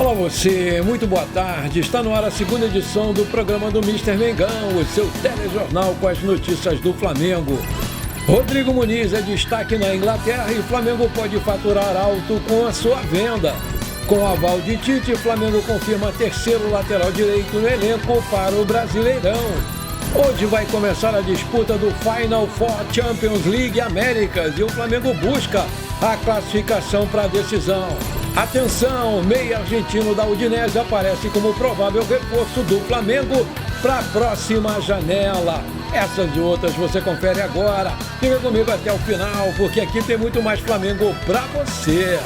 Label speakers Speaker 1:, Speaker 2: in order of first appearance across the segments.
Speaker 1: Olá você, muito boa tarde. Está no ar a segunda edição do programa do Mister Mengão, o seu telejornal com as notícias do Flamengo. Rodrigo Muniz é destaque na Inglaterra e o Flamengo pode faturar alto com a sua venda. Com o aval de Tite, o Flamengo confirma terceiro lateral direito no elenco para o Brasileirão. Hoje vai começar a disputa do Final Four Champions League Américas e o Flamengo busca a classificação para a decisão. Atenção, meia argentino da Udinese aparece como provável reforço do Flamengo para a próxima janela. Essas e outras você confere agora. Fica comigo até o final, porque aqui tem muito mais Flamengo para você.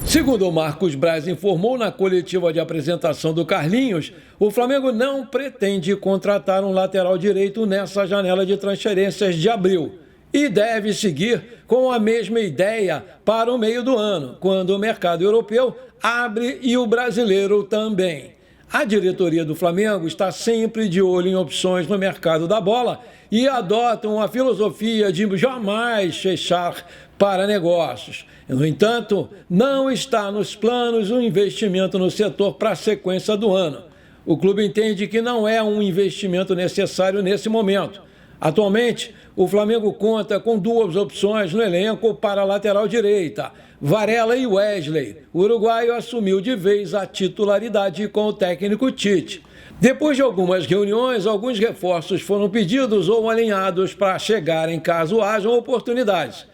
Speaker 1: Segundo o Marcos Braz informou na coletiva de apresentação do Carlinhos, o Flamengo não pretende contratar um lateral direito nessa janela de transferências de abril. E deve seguir com a mesma ideia para o meio do ano, quando o mercado europeu abre e o brasileiro também. A diretoria do Flamengo está sempre de olho em opções no mercado da bola e adotam a filosofia de jamais fechar para negócios. No entanto, não está nos planos um investimento no setor para a sequência do ano. O clube entende que não é um investimento necessário nesse momento. Atualmente, o Flamengo conta com duas opções no elenco para a lateral direita, Varela e Wesley. O uruguaio assumiu de vez a titularidade com o técnico Tite. Depois de algumas reuniões, alguns reforços foram pedidos ou alinhados para chegarem caso hajam oportunidades.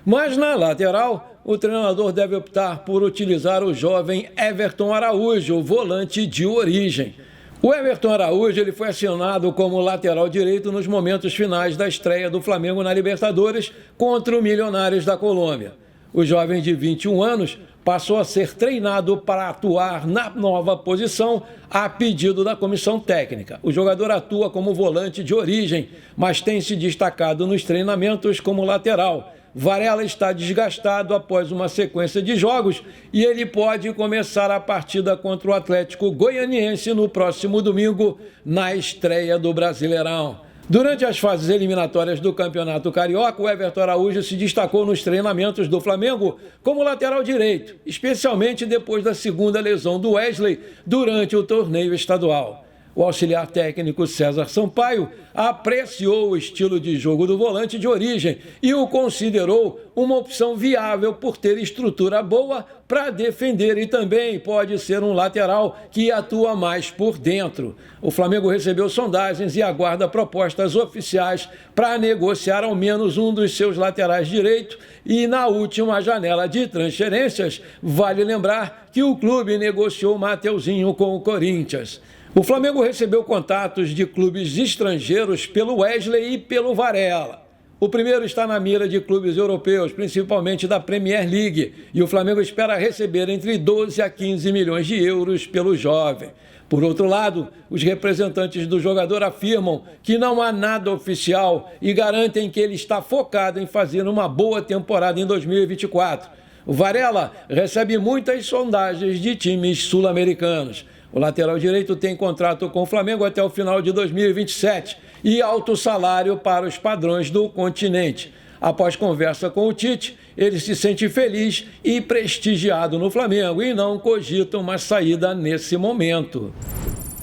Speaker 1: Mas na lateral, o treinador deve optar por utilizar o jovem Everton Araújo, volante de origem. O Everton Araújo ele foi acionado como lateral direito nos momentos finais da estreia do Flamengo na Libertadores contra o Milionários da Colômbia. O jovem de 21 anos passou a ser treinado para atuar na nova posição a pedido da comissão técnica. O jogador atua como volante de origem, mas tem se destacado nos treinamentos como lateral. Varela está desgastado após uma sequência de jogos e ele pode começar a partida contra o Atlético Goianiense no próximo domingo, na estreia do Brasileirão. Durante as fases eliminatórias do Campeonato Carioca, o Everton Araújo se destacou nos treinamentos do Flamengo como lateral direito, especialmente depois da segunda lesão do Wesley durante o torneio estadual. O auxiliar técnico César Sampaio apreciou o estilo de jogo do volante de origem e o considerou uma opção viável por ter estrutura boa para defender e também pode ser um lateral que atua mais por dentro. O Flamengo recebeu sondagens e aguarda propostas oficiais para negociar ao menos um dos seus laterais direitos e na última janela de transferências, vale lembrar que o clube negociou o Mateuzinho com o Corinthians. O Flamengo recebeu contatos de clubes estrangeiros pelo Wesley e pelo Varela. O primeiro está na mira de clubes europeus, principalmente da Premier League, e o Flamengo espera receber entre 12 a 15 milhões de euros pelo jovem. Por outro lado, os representantes do jogador afirmam que não há nada oficial e garantem que ele está focado em fazer uma boa temporada em 2024. O Varela recebe muitas sondagens de times sul-americanos. O lateral direito tem contrato com o Flamengo até o final de 2027 e alto salário para os padrões do continente. Após conversa com o Tite, ele se sente feliz e prestigiado no Flamengo e não cogita uma saída nesse momento.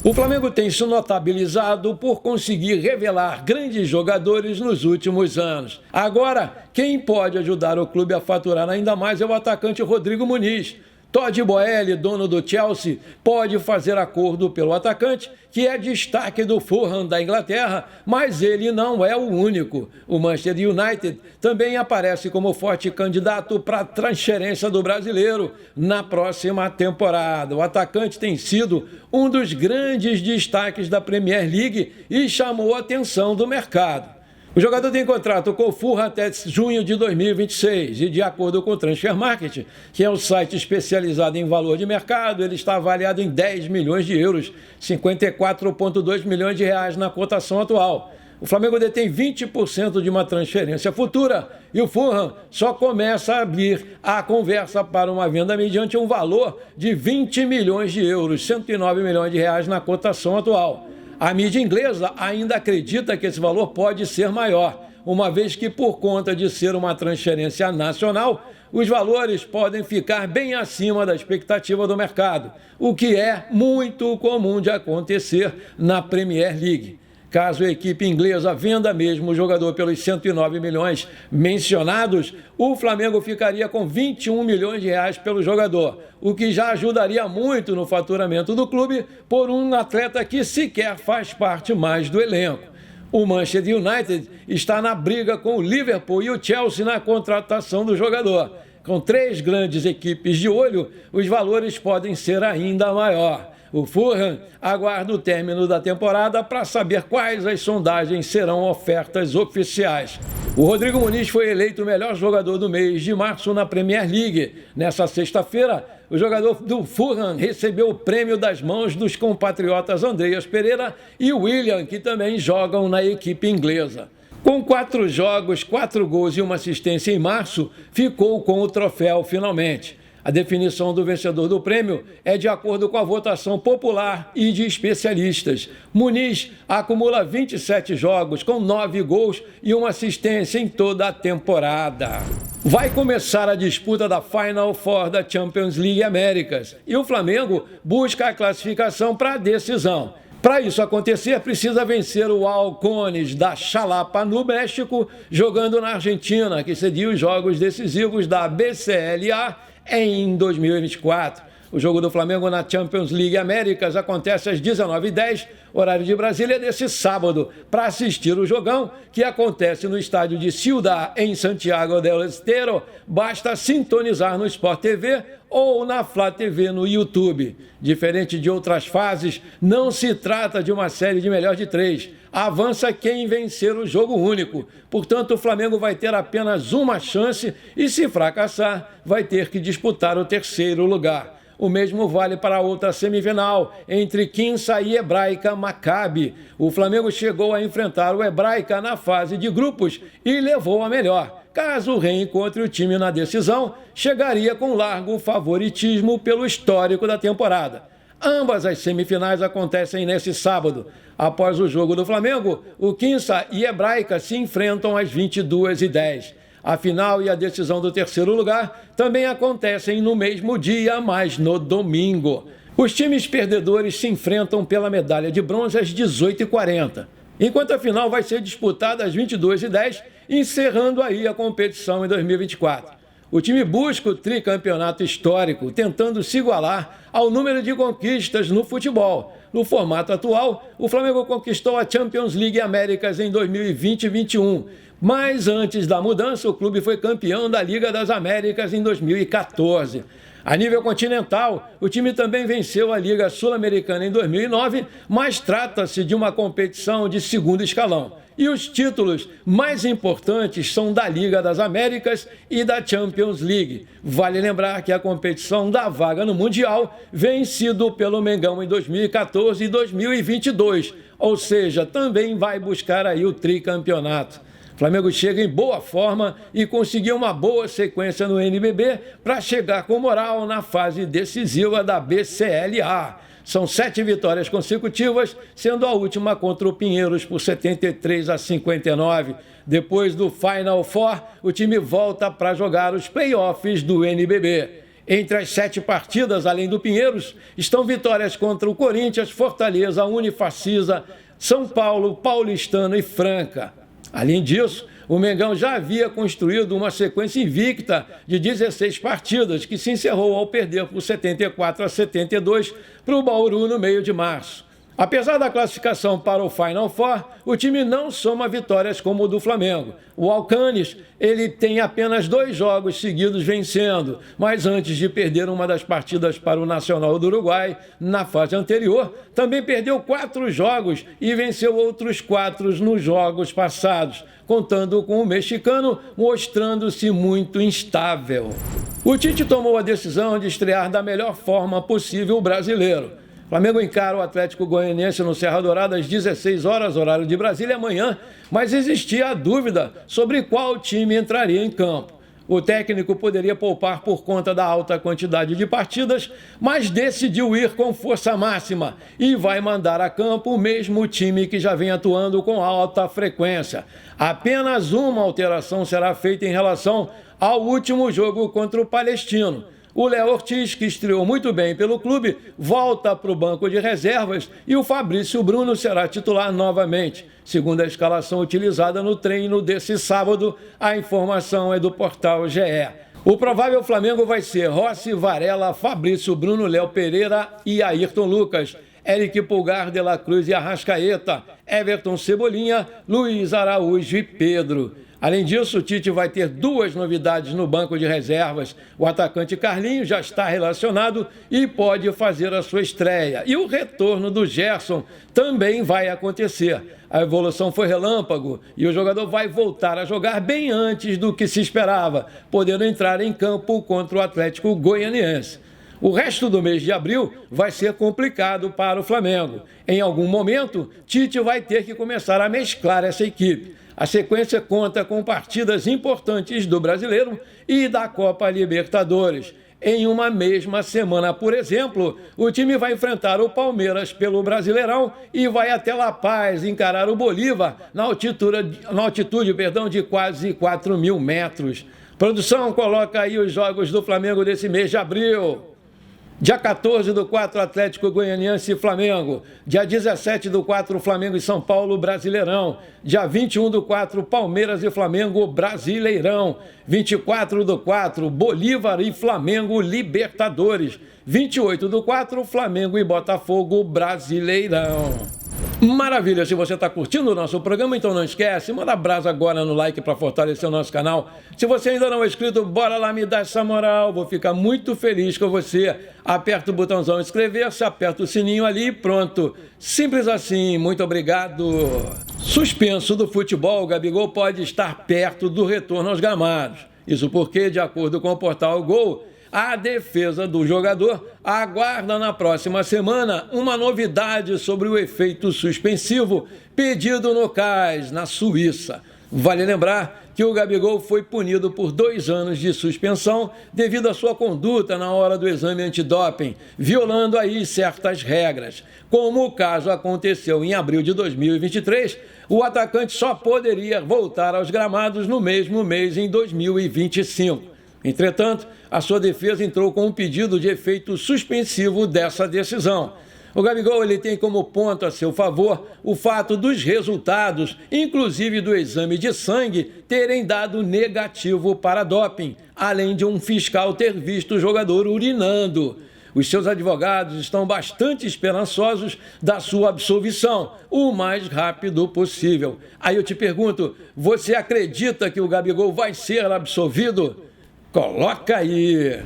Speaker 1: O Flamengo tem se notabilizado por conseguir revelar grandes jogadores nos últimos anos. Agora, quem pode ajudar o clube a faturar ainda mais é o atacante Rodrigo Muniz. Todd Boehly, dono do Chelsea, pode fazer acordo pelo atacante, que é destaque do Fulham da Inglaterra, mas ele não é o único. O Manchester United também aparece como forte candidato para a transferência do brasileiro na próxima temporada. O atacante tem sido um dos grandes destaques da Premier League e chamou a atenção do mercado. O jogador tem contrato com o Fulham até junho de 2026 e, de acordo com o Transfer Market, que é um site especializado em valor de mercado, ele está avaliado em 10 milhões de euros, 54,2 milhões de reais na cotação atual. O Flamengo detém 20% de uma transferência futura e o Fulham só começa a abrir a conversa para uma venda mediante um valor de 20 milhões de euros, 109 milhões de reais na cotação atual. A mídia inglesa ainda acredita que esse valor pode ser maior. uma vez que, por conta de ser uma transferência nacional, os valores podem ficar bem acima da expectativa do mercado, o que é muito comum de acontecer na Premier League. Caso a equipe inglesa venda mesmo o jogador pelos 109 milhões mencionados, o Flamengo ficaria com 21 milhões de reais pelo jogador, o que já ajudaria muito no faturamento do clube por um atleta que sequer faz parte mais do elenco. O Manchester United está na briga com o Liverpool e o Chelsea na contratação do jogador. Com 3 grandes equipes de olho, os valores podem ser ainda maior. O Fulham aguarda o término da temporada para saber quais as sondagens serão ofertas oficiais. O Rodrigo Muniz foi eleito o melhor jogador do mês de março na Premier League. Nessa sexta-feira, o jogador do Fulham recebeu o prêmio das mãos dos compatriotas Andreas Pereira e Willian, que também jogam na equipe inglesa. Com 4 jogos, 4 gols e uma assistência em março, ficou com o troféu finalmente. A definição do vencedor do prêmio é de acordo com a votação popular e de especialistas. Muniz acumula 27 jogos com 9 gols e uma assistência em toda a temporada. Vai começar a disputa da Final Four da Champions League Américas e o Flamengo busca a classificação para a decisão. Para isso acontecer, precisa vencer o Halcones da Xalapa, no México, jogando na Argentina, que cediu os jogos decisivos da BCLA em 2024. O jogo do Flamengo na Champions League Américas acontece às 19h10, horário de Brasília, desse sábado. Para assistir o jogão, que acontece no estádio de Ciudad, em Santiago del Estero, basta sintonizar no Sport TV ou na Flá TV no YouTube. Diferente de outras fases, não se trata de uma série de melhor de 3. Avança quem vencer o jogo único. Portanto, o Flamengo vai ter apenas uma chance e, se fracassar, vai ter que disputar o terceiro lugar. O mesmo vale para a outra semifinal, entre Quinça e Hebraica Maccabi. O Flamengo chegou a enfrentar o Hebraica na fase de grupos e levou a melhor. Caso reencontre o time na decisão, chegaria com largo favoritismo pelo histórico da temporada. Ambas as semifinais acontecem nesse sábado. Após o jogo do Flamengo, o Quinça e Hebraica se enfrentam às 22h10. A final e a decisão do terceiro lugar também acontecem no mesmo dia, mas no domingo. Os times perdedores se enfrentam pela medalha de bronze às 18h40, enquanto a final vai ser disputada às 22h10, encerrando aí a competição em 2024. O time busca o tricampeonato histórico, tentando se igualar ao número de conquistas no futebol. No formato atual, o Flamengo conquistou a Champions League Américas em 2020-21, mas antes da mudança, o clube foi campeão da Liga das Américas em 2014. A nível continental, o time também venceu a Liga Sul-Americana em 2009, mas trata-se de uma competição de segundo escalão. E os títulos mais importantes são da Liga das Américas e da Champions League. Vale lembrar que a competição da vaga no Mundial vencido pelo Mengão em 2014 e 2022, ou seja, também vai buscar aí o tricampeonato. O Flamengo chega em boa forma e conseguiu uma boa sequência no NBB para chegar com moral na fase decisiva da BCLA. São 7 vitórias consecutivas, sendo a última contra o Pinheiros por 73-59. Depois do Final Four, o time volta para jogar os playoffs do NBB. Entre as 7 partidas, além do Pinheiros, estão vitórias contra o Corinthians, Fortaleza, Unifacisa, São Paulo, Paulistano e Franca. Além disso, o Mengão já havia construído uma sequência invicta de 16 partidas, que se encerrou ao perder por 74-72 para o Bauru no meio de março. Apesar da classificação para o Final Four, o time não soma vitórias como o do Flamengo. O Halcones, ele tem apenas 2 jogos seguidos vencendo, mas antes de perder uma das partidas para o Nacional do Uruguai, na fase anterior, também perdeu 4 jogos e venceu outros 4 nos jogos passados, contando com o mexicano mostrando-se muito instável. O Tite tomou a decisão de estrear da melhor forma possível o brasileiro. O Flamengo encara o Atlético Goianiense no Serra Dourada às 16 horas, horário de Brasília, amanhã, mas existia a dúvida sobre qual time entraria em campo. O técnico poderia poupar por conta da alta quantidade de partidas, mas decidiu ir com força máxima e vai mandar a campo o mesmo time que já vem atuando com alta frequência. Apenas uma alteração será feita em relação ao último jogo contra o Palestino. O Léo Ortiz, que estreou muito bem pelo clube, volta para o banco de reservas e o Fabrício Bruno será titular novamente. Segundo a escalação utilizada no treino desse sábado, a informação é do portal GE. O provável Flamengo vai ser Rossi, Varela, Fabrício Bruno, Léo Pereira e Ayrton Lucas, Eric Pulgar, De La Cruz e Arrascaeta, Everton Cebolinha, Luiz Araújo e Pedro. Além disso, o Tite vai ter duas novidades no banco de reservas. O atacante Carlinhos já está relacionado e pode fazer a sua estreia. E o retorno do Gerson também vai acontecer. A evolução foi relâmpago e o jogador vai voltar a jogar bem antes do que se esperava, podendo entrar em campo contra o Atlético Goianiense. O resto do mês de abril vai ser complicado para o Flamengo. Em algum momento, Tite vai ter que começar a mesclar essa equipe. A sequência conta com partidas importantes do Brasileiro e da Copa Libertadores. Em uma mesma semana, por exemplo, o time vai enfrentar o Palmeiras pelo Brasileirão e vai até La Paz encarar o Bolívar na altitude de quase 4.000 metros. Produção, coloca aí os jogos do Flamengo desse mês de abril. Dia 14/4, Atlético Goianiense e Flamengo. Dia 17/4, Flamengo e São Paulo, Brasileirão. Dia 21/4, Palmeiras e Flamengo, Brasileirão. 24/4, Bolívar e Flamengo, Libertadores. 28/4, Flamengo e Botafogo, Brasileirão. Maravilha, se você está curtindo o nosso programa, então não esquece, manda brasa agora no like para fortalecer o nosso canal. Se você ainda não é inscrito, bora lá me dar essa moral, vou ficar muito feliz com você. Aperta o botãozão inscrever-se, aperta o sininho ali e pronto. Simples assim, muito obrigado. Suspenso do futebol, Gabigol pode estar perto do retorno aos gramados. Isso porque, de acordo com o portal Gol, a defesa do jogador aguarda na próxima semana uma novidade sobre o efeito suspensivo pedido no CAS, na Suíça. Vale lembrar que o Gabigol foi punido por 2 anos de suspensão devido à sua conduta na hora do exame antidoping, violando aí certas regras. Como o caso aconteceu em abril de 2023, o atacante só poderia voltar aos gramados no mesmo mês em 2025. Entretanto, a sua defesa entrou com um pedido de efeito suspensivo dessa decisão. O Gabigol ele tem como ponto a seu favor o fato dos resultados, inclusive do exame de sangue, terem dado negativo para doping, além de um fiscal ter visto o jogador urinando. Os seus advogados estão bastante esperançosos da sua absolvição, o mais rápido possível. Aí eu te pergunto, você acredita que o Gabigol vai ser absolvido? Coloca aí!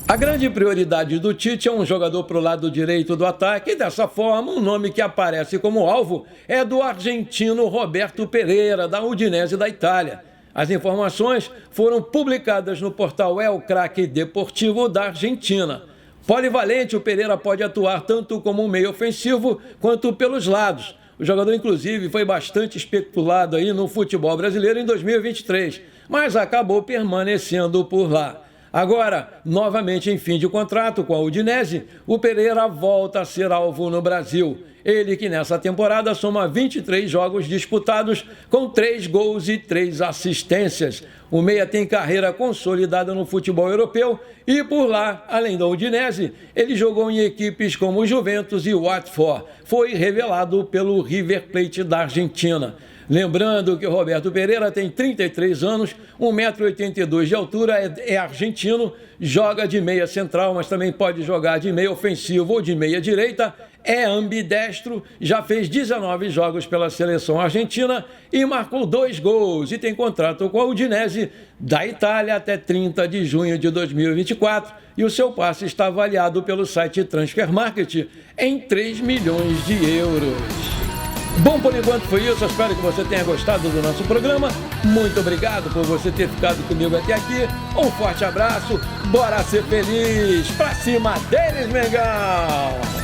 Speaker 1: A grande prioridade do Tite é um jogador para o lado direito do ataque e, dessa forma, um nome que aparece como alvo é do argentino Roberto Pereira, da Udinese da Itália. As informações foram publicadas no portal El Craque Deportivo da Argentina. Polivalente, o Pereira pode atuar tanto como um meio ofensivo quanto pelos lados. O jogador, inclusive, foi bastante especulado aí no futebol brasileiro em 2023, mas acabou permanecendo por lá. Agora, novamente em fim de contrato com a Udinese, o Pereira volta a ser alvo no Brasil. Ele que nessa temporada soma 23 jogos disputados com 3 gols e 3 assistências. O meia tem carreira consolidada no futebol europeu e por lá, além da Udinese, ele jogou em equipes como o Juventus e o Watford. Foi revelado pelo River Plate da Argentina. Lembrando que o Roberto Pereira tem 33 anos, 1,82 m de altura, é argentino, joga de meia central, mas também pode jogar de meia ofensivo ou de meia direita, é ambidestro, já fez 19 jogos pela seleção argentina e marcou 2 gols e tem contrato com a Udinese da Itália até 30 de junho de 2024 e o seu passe está avaliado pelo site Transfer Market em 3 milhões de euros. Bom, por enquanto foi isso, eu espero que você tenha gostado do nosso programa, muito obrigado por você ter ficado comigo até aqui, um forte abraço, bora ser feliz, pra cima deles, Mengão!